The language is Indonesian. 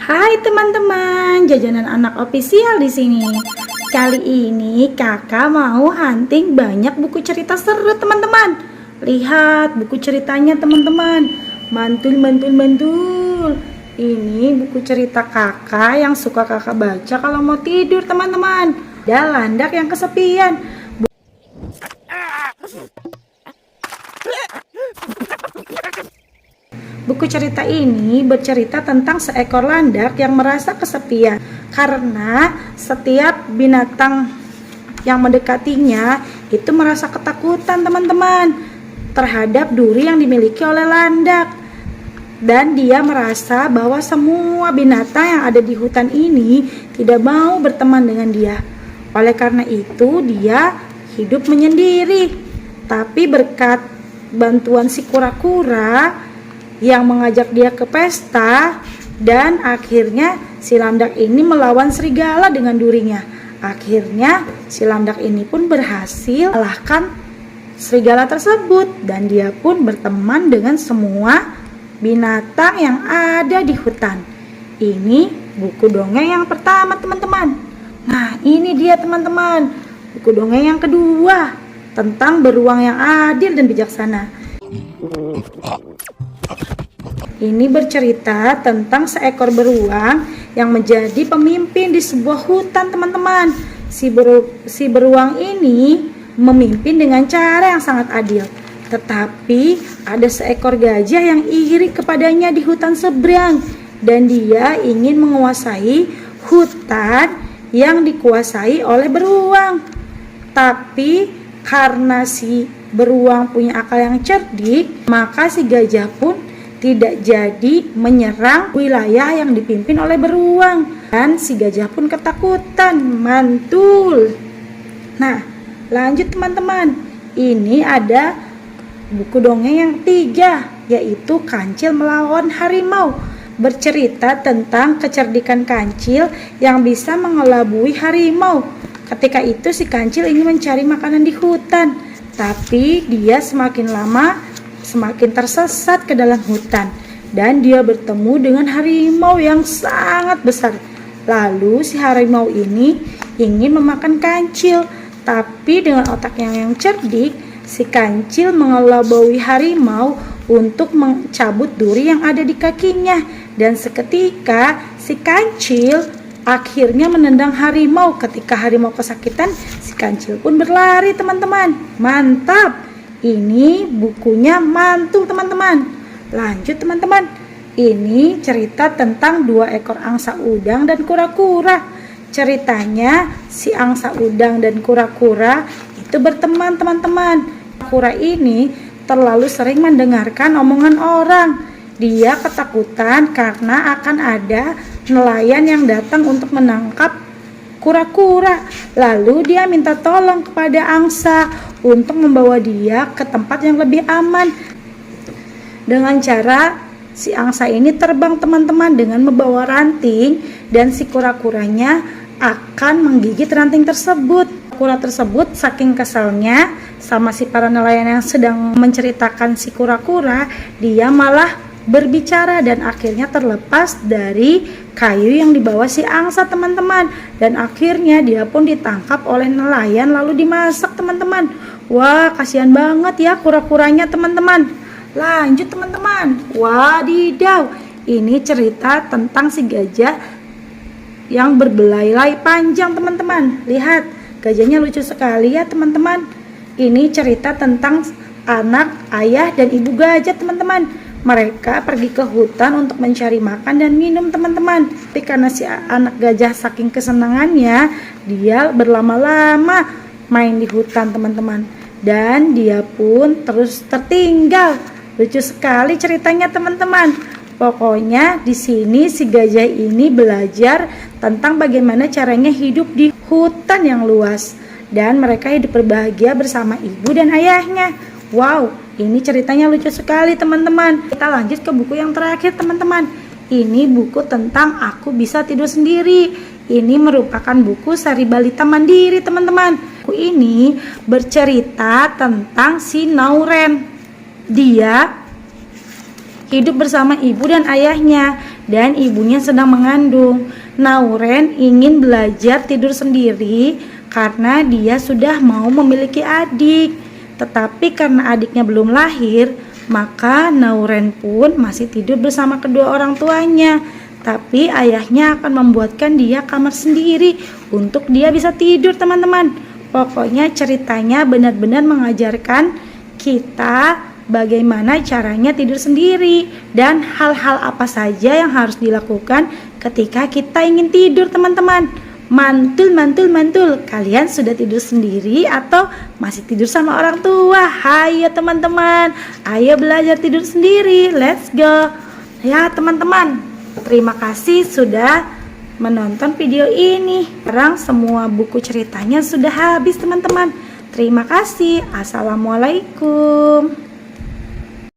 Hai teman-teman, jajanan anak official di sini. Kali ini kakak mau hunting banyak buku cerita seru teman-teman. Lihat buku ceritanya teman-teman. Mantul, mantul, mantul. Ini buku cerita kakak yang suka kakak baca kalau mau tidur teman-teman. Ada landak yang kesepian. Buku cerita ini bercerita tentang seekor landak yang merasa kesepian karena setiap binatang yang mendekatinya itu merasa ketakutan teman-teman terhadap duri yang dimiliki oleh landak, dan dia merasa bahwa semua binatang yang ada di hutan ini tidak mau berteman dengan dia. Oleh karena itu dia hidup menyendiri. Tapi berkat bantuan si kura-kura yang mengajak dia ke pesta, dan akhirnya si landak ini melawan serigala dengan durinya. Akhirnya si landak ini pun berhasil mengalahkan serigala tersebut, dan dia pun berteman dengan semua binatang yang ada di hutan. Ini buku dongeng yang pertama teman-teman. Nah ini dia teman-teman, buku dongeng yang kedua tentang beruang yang adil dan bijaksana. Ini bercerita tentang seekor beruang yang menjadi pemimpin di sebuah hutan teman-teman. Si beruang ini memimpin dengan cara yang sangat adil. Tetapi ada seekor gajah yang iri kepadanya di hutan seberang, dan dia ingin menguasai hutan yang dikuasai oleh beruang. Tapi karena si beruang punya akal yang cerdik, maka si gajah pun tidak jadi menyerang wilayah yang dipimpin oleh beruang, dan si gajah pun ketakutan. Mantul. Nah lanjut teman-teman, ini ada buku dongeng yang ketiga, yaitu Kancil Melawan Harimau. Bercerita tentang kecerdikan kancil yang bisa mengelabui harimau. Ketika itu si kancil ingin mencari makanan di hutan, tapi dia semakin lama semakin tersesat ke dalam hutan, dan dia bertemu dengan harimau yang sangat besar. Lalu si harimau ini ingin memakan kancil, tapi dengan otaknya yang cerdik, si kancil mengelabui harimau untuk mencabut duri yang ada di kakinya, dan seketika si kancil akhirnya menendang harimau. Ketika harimau kesakitan, si kancil pun berlari teman-teman. Mantap. Ini bukunya mantul teman-teman. Lanjut teman-teman. Ini cerita tentang dua ekor angsa udang dan kura-kura. Ceritanya si angsa udang dan kura-kura itu berteman teman-teman. Kura ini terlalu sering mendengarkan omongan orang. Dia ketakutan karena akan ada nelayan yang datang untuk menangkap kura-kura. Lalu dia minta tolong kepada angsa untuk membawa dia ke tempat yang lebih aman. Dengan cara si angsa ini terbang teman-teman dengan membawa ranting, dan si kura-kuranya akan menggigit ranting tersebut. Kura tersebut saking keselnya sama si para nelayan yang sedang menceritakan si kura-kura, dia malah berbicara dan akhirnya terlepas dari kayu yang dibawa si angsa teman-teman, dan akhirnya dia pun ditangkap oleh nelayan lalu dimasak teman-teman. Wah kasihan banget ya kura-kuranya teman-teman. Lanjut teman-teman. Wadidaw, ini cerita tentang si gajah yang berbelai-belai panjang teman-teman. Lihat gajahnya lucu sekali ya teman-teman. Ini cerita tentang anak, ayah, dan ibu gajah teman-teman. Mereka pergi ke hutan untuk mencari makan dan minum teman-teman. Tapi karena si anak gajah saking kesenangannya, dia berlama-lama main di hutan teman-teman, dan dia pun terus tertinggal. Lucu sekali ceritanya teman-teman. Pokoknya di sini si gajah ini belajar tentang bagaimana caranya hidup di hutan yang luas, dan mereka hidup berbahagia bersama ibu dan ayahnya. Wow, ini ceritanya lucu sekali teman-teman. Kita lanjut ke buku yang terakhir teman-teman. Ini buku tentang Aku Bisa Tidur Sendiri. Ini merupakan buku seri balita mandiri teman-teman. Buku ini bercerita tentang si Nauren. Dia hidup bersama ibu dan ayahnya, dan ibunya sedang mengandung. Nauren ingin belajar tidur sendiri karena dia sudah mau memiliki adik. Tetapi karena adiknya belum lahir, maka Nauren pun masih tidur bersama kedua orang tuanya. Tapi ayahnya akan membuatkan dia kamar sendiri untuk dia bisa tidur, teman-teman. Pokoknya ceritanya benar-benar mengajarkan kita bagaimana caranya tidur sendiri dan hal-hal apa saja yang harus dilakukan ketika kita ingin tidur, teman-teman. Mantul, mantul, mantul. Kalian sudah tidur sendiri atau masih tidur sama orang tua? Hayo teman-teman, ayo belajar tidur sendiri. Let's go. Ya teman-teman, terima kasih sudah menonton video ini. Sekarang semua buku ceritanya sudah habis, teman-teman. Terima kasih. Assalamualaikum.